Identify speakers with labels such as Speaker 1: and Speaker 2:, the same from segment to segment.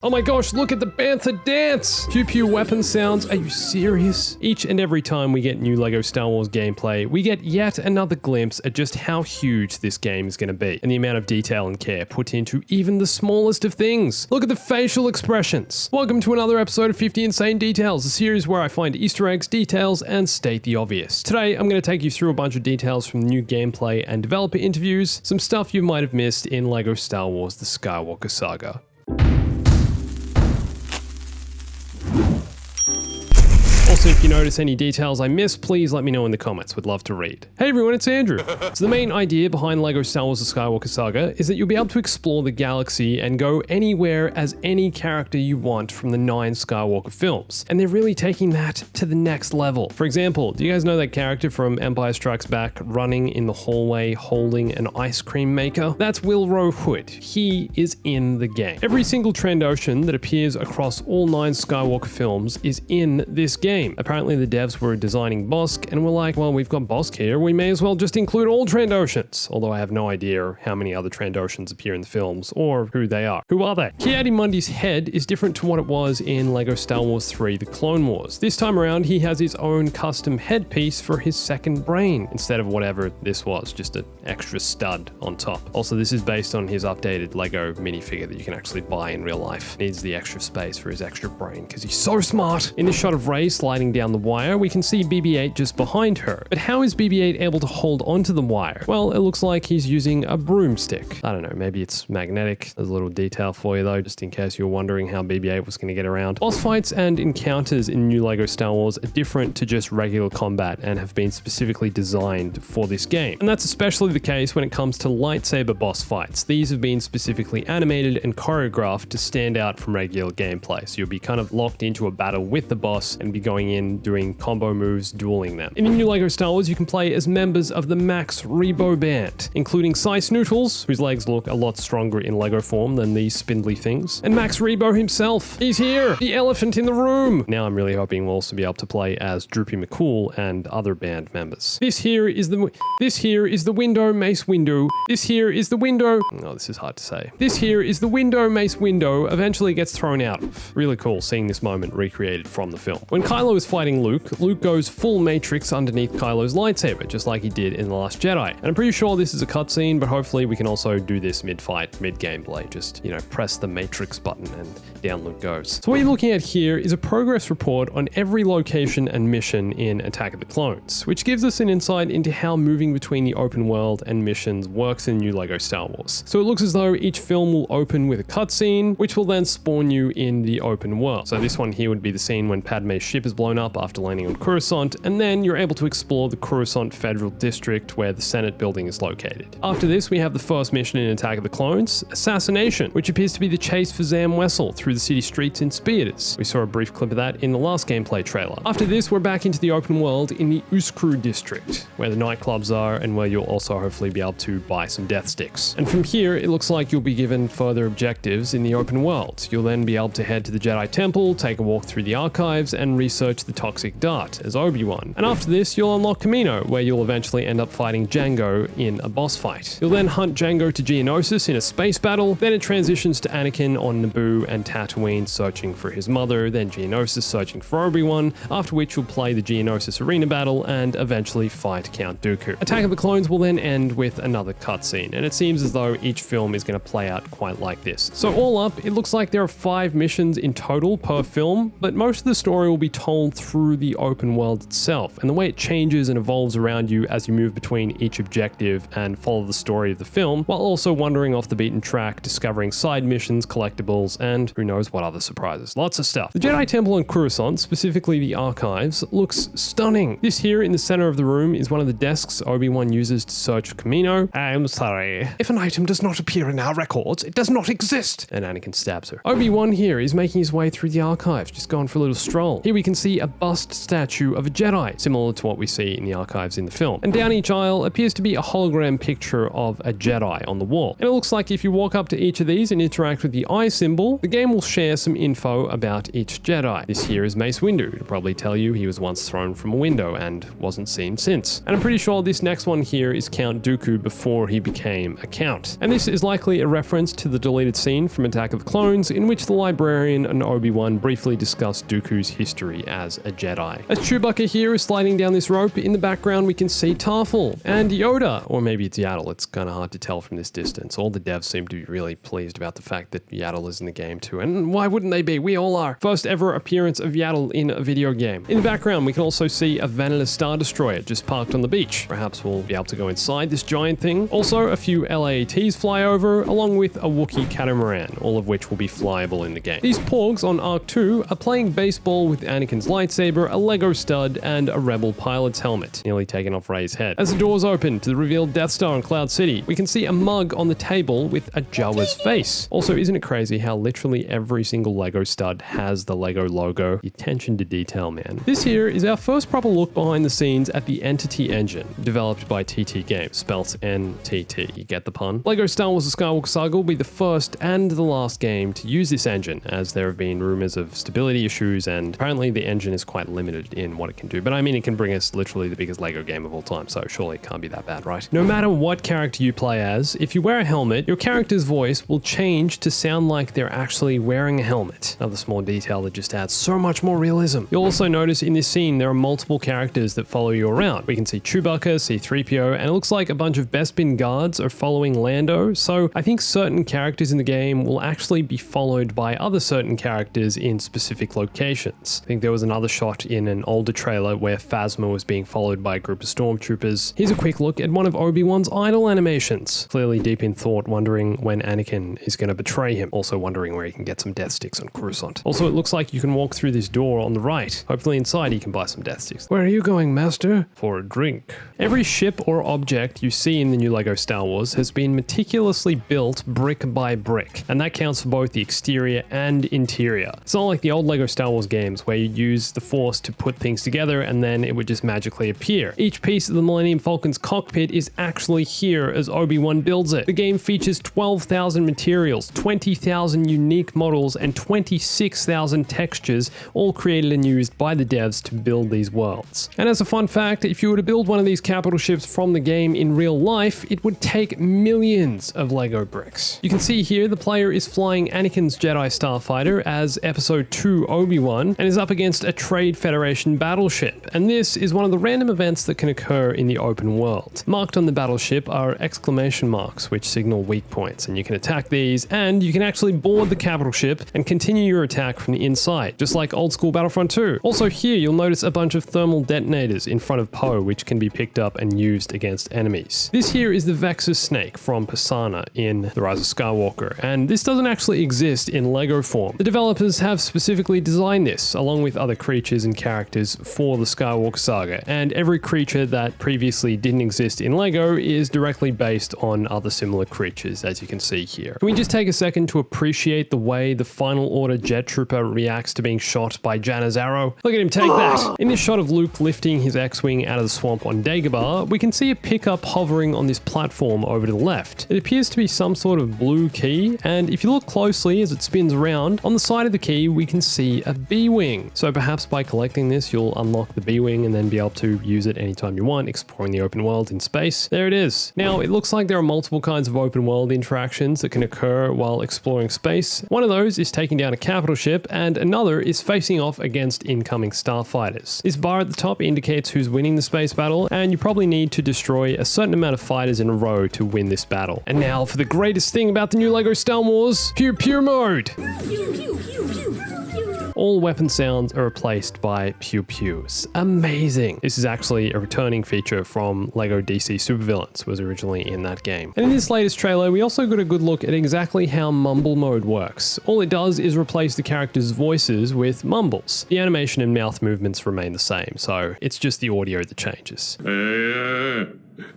Speaker 1: Oh my gosh, look at the Bantha dance! Pew pew weapon sounds, are you serious? Each and every time we get new LEGO Star Wars gameplay, we get yet another glimpse at just how huge this game is going to be, and the amount of detail and care put into even the smallest of things. Look at the facial expressions. Welcome to another episode of 50 Insane Details, a series where I find Easter eggs, details, and state the obvious. Today, I'm going to take you through a bunch of details from the new gameplay and developer interviews, some stuff you might have missed in LEGO Star Wars The Skywalker Saga. Also, if you notice any details I missed, please let me know in the comments. Would love to read. Hey everyone, it's Andrew. So the main idea behind LEGO Star Wars The Skywalker Saga is that you'll be able to explore the galaxy and go anywhere as any character you want from the 9 Skywalker films. And they're really taking that to the next level. For example, do you guys know that character from Empire Strikes Back running in the hallway holding an ice cream maker? That's Willrow Hood. He is in the game. Every single TransOcean that appears across all 9 Skywalker films is in this game. Apparently the devs were designing Bosk and were like, well, we've got Bosk here, we may as well just include all TransOceans. Although I have no idea how many other TransOceans appear in the films or who they are. Who are they? Ki-Adi-Mundi's head is different to what it was in LEGO Star Wars 3 The Clone Wars. This time around he has his own custom headpiece for his second brain instead of whatever this was, just an extra stud on top. Also, this is based on his updated LEGO minifigure that you can actually buy in real life. Needs the extra space for his extra brain because he's so smart. In this shot of Rey sliding down the wire, we can see BB-8 just behind her. But how is BB-8 able to hold onto the wire? Well, it looks like he's using a broomstick. I don't know, maybe it's magnetic. There's a little detail for you though, just in case you're wondering how BB-8 was going to get around. Boss fights and encounters in new LEGO Star Wars are different to just regular combat and have been specifically designed for this game. And that's especially the case when it comes to lightsaber boss fights. These have been specifically animated and choreographed to stand out from regular gameplay. So you'll be kind of locked into a battle with the boss and be going in doing combo moves, dueling them. In the new LEGO Star Wars, you can play as members of the Max Rebo Band, including Sice Noodles, whose legs look a lot stronger in LEGO form than these spindly things, and Max Rebo himself. He's here, the elephant in the room. Now I'm really hoping we'll also be able to play as Droopy McCool and other band members. This here is the window Mace Windu. This here is the window. Oh, this is hard to say. This here is the window Mace Windu eventually gets thrown out of. Really cool seeing this moment recreated from the film. When Kylo is fighting Luke goes full Matrix underneath Kylo's lightsaber, just like he did in The Last Jedi. And I'm pretty sure this is a cutscene, but hopefully we can also do this mid-fight, mid-gameplay. Just, press the Matrix button and down Luke goes. So what you're looking at here is a progress report on every location and mission in Attack of the Clones, which gives us an insight into how moving between the open world and missions works in new LEGO Star Wars. So it looks as though each film will open with a cutscene, which will then spawn you in the open world. So this one here would be the scene when Padme's ship is blown up after landing on Coruscant, and then you're able to explore the Coruscant Federal District where the Senate building is located. After this, we have the first mission in Attack of the Clones, Assassination, which appears to be the chase for Zam Wesell through the city streets in Spears. We saw a brief clip of that in the last gameplay trailer. After this, we're back into the open world in the Uskru District, where the nightclubs are and where you'll also hopefully be able to buy some death sticks. And from here, it looks like you'll be given further objectives in the open world. You'll then be able to head to the Jedi Temple, take a walk through the archives, and research the Toxic Dart as Obi-Wan. And after this, you'll unlock Kamino, where you'll eventually end up fighting Jango in a boss fight. You'll then hunt Jango to Geonosis in a space battle, then it transitions to Anakin on Naboo and Tatooine searching for his mother, then Geonosis searching for Obi-Wan, after which you'll play the Geonosis arena battle and eventually fight Count Dooku. Attack of the Clones will then end with another cutscene, and it seems as though each film is going to play out quite like this. So all up, it looks like there are 5 missions in total per film, but most of the story will be told through the open world itself, and the way it changes and evolves around you as you move between each objective and follow the story of the film, while also wandering off the beaten track, discovering side missions, collectibles, and who knows what other surprises. Lots of stuff. The Jedi Temple on Coruscant, specifically the archives, looks stunning. This here in the center of the room is one of the desks Obi-Wan uses to search for Kamino. I'm sorry. If an item does not appear in our records, it does not exist. And Anakin stabs her. Obi-Wan here is making his way through the archives, just going for a little stroll. Here we can see a bust statue of a Jedi, similar to what we see in the archives in the film. And down each aisle appears to be a hologram picture of a Jedi on the wall. And it looks like if you walk up to each of these and interact with the eye symbol, the game will share some info about each Jedi. This here is Mace Windu. It'll probably tell you he was once thrown from a window and wasn't seen since. And I'm pretty sure this next one here is Count Dooku before he became a count. And this is likely a reference to the deleted scene from Attack of the Clones in which the librarian and Obi-Wan briefly discuss Dooku's history as a Jedi. As Chewbacca here is sliding down this rope, in the background we can see Tarful and Yoda, or maybe it's Yaddle. It's kind of hard to tell from this distance. All the devs seem to be really pleased about the fact that Yaddle is in the game too, and why wouldn't they be? We all are. First ever appearance of Yaddle in a video game. In the background we can also see a vanilla Star Destroyer just parked on the beach. Perhaps we'll be able to go inside this giant thing. Also, a few LAATs fly over, along with a Wookiee catamaran, all of which will be flyable in the game. These porgs on Arc 2 are playing baseball with Anakin's lightsaber, a Lego stud, and a Rebel pilot's helmet, nearly taken off Rey's head. As the doors open to the revealed Death Star in Cloud City, we can see a mug on the table with a Jawa's face. Also, isn't it crazy how literally every single Lego stud has the Lego logo? The attention to detail, man. This here is our first proper look behind the scenes at the Entity engine, developed by TT Games, spelt NTT. You get the pun? LEGO Star Wars: The Skywalker Saga will be the first and the last game to use this engine, as there have been rumors of stability issues, and apparently the engine is quite limited in what it can do. But I mean, it can bring us literally the biggest LEGO game of all time, so surely it can't be that bad, right? No matter what character you play as, if you wear a helmet, your character's voice will change to sound like they're actually wearing a helmet. Another small detail that just adds so much more realism. You'll also notice in this scene there are multiple characters that follow you around. We can see Chewbacca, C-3PO, and it looks like a bunch of Bespin guards are following Lando, so I think certain characters in the game will actually be followed by other certain characters in specific locations. I think there was another shot in an older trailer where Phasma was being followed by a group of stormtroopers. Here's a quick look at one of Obi-Wan's idle animations. Clearly deep in thought, wondering when Anakin is going to betray him. Also wondering where he can get some death sticks on Coruscant. Also, it looks like you can walk through this door on the right. Hopefully inside you can buy some death sticks. Where are you going, master? For a drink. Every ship or object you see in the new LEGO Star Wars has been meticulously built brick by brick, and that counts for both the exterior and interior. It's not like the old LEGO Star Wars games where you use the Force to put things together and then it would just magically appear. Each piece of the Millennium Falcon's cockpit is actually here as Obi-Wan builds it. The game features 12,000 materials, 20,000 unique models, and 26,000 textures, all created and used by the devs to build these worlds. And as a fun fact, if you were to build one of these capital ships from the game in real life, it would take millions of LEGO bricks. You can see here the player is flying Anakin's Jedi Starfighter as Episode 2 Obi-Wan and is up against a Trade Federation battleship. And this is one of the random events that can occur in the open world. Marked on the battleship are exclamation marks which signal weak points, and you can attack these, and you can actually board the capital ship and continue your attack from the inside, just like old school Battlefront 2. Also here you'll notice a bunch of thermal detonators in front of Poe which can be picked up and used against enemies. This here is the Vexus Snake from Pisana in The Rise of Skywalker, and this doesn't actually exist in LEGO form. The developers have specifically designed this, along with other creatures and characters, for the Skywalker Saga, and every creature that previously didn't exist in LEGO is directly based on other similar creatures, as you can see here. Can we just take a second to appreciate the way the Final Order Jet Trooper reacts to being shot by Janna's arrow? Look at him take that! In this shot of Luke lifting his X-Wing out of the swamp on Dagobah, we can see a pickup hovering on this platform over to the left. It appears to be some sort of blue key, and if you look closely as it spins around, on the side of the key we can see a BWing. So perhaps by collecting this you'll unlock the BWing and then be able to use it anytime you want, exploring the open world in space. There it is. Now it looks like there are multiple kinds of open world interactions that can occur while exploring space. One of those is taking down a capital ship, and another is facing off against incoming starfighters. This bar at the top indicates who's winning the space battle, and you probably need to destroy a certain amount of fighters in a row to win this battle. And now for the greatest thing about the new LEGO Star Wars, Pew Pew mode! All weapon sounds are replaced by pew pews. Amazing! This is actually a returning feature from LEGO DC Supervillains, was originally in that game. And in this latest trailer, we also got a good look at exactly how mumble mode works. All it does is replace the characters' voices with mumbles. The animation and mouth movements remain the same, so it's just the audio that changes.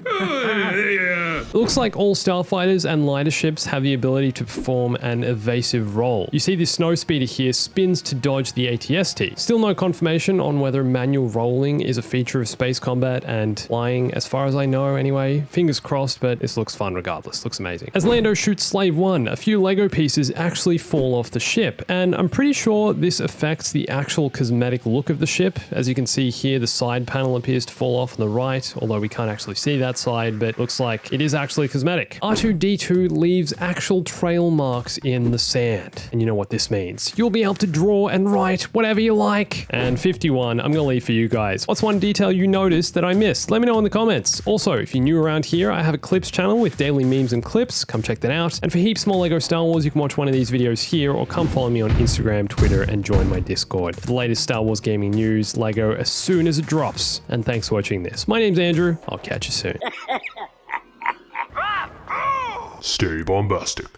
Speaker 1: It looks like all starfighters and lighter ships have the ability to perform an evasive roll. You see this snow speeder here spins to dodge the ATST. Still no confirmation on whether manual rolling is a feature of space combat and flying, as far as I know anyway. Fingers crossed, but this looks fun regardless. Looks amazing. As Lando shoots Slave 1, a few Lego pieces actually fall off the ship, and I'm pretty sure this affects the actual cosmetic look of the ship. As you can see here, the side panel appears to fall off on the right, although we can't actually see that side, but looks like it is actually cosmetic. R2-D2 leaves actual trail marks in the sand, and you know what this means. You'll be able to draw and write whatever you like. And 51, I'm gonna leave for you guys. What's one detail you noticed that I missed? Let me know in the comments. Also, if you're new around here, I have a clips channel with daily memes and clips. Come check that out. And for heaps more Lego Star Wars, you can watch one of these videos here, or come follow me on Instagram, Twitter, and join my Discord for the latest Star Wars gaming news, Lego, as soon as it drops. And thanks for watching this. My name's Andrew. I'll catch you soon.
Speaker 2: Stay bombastic.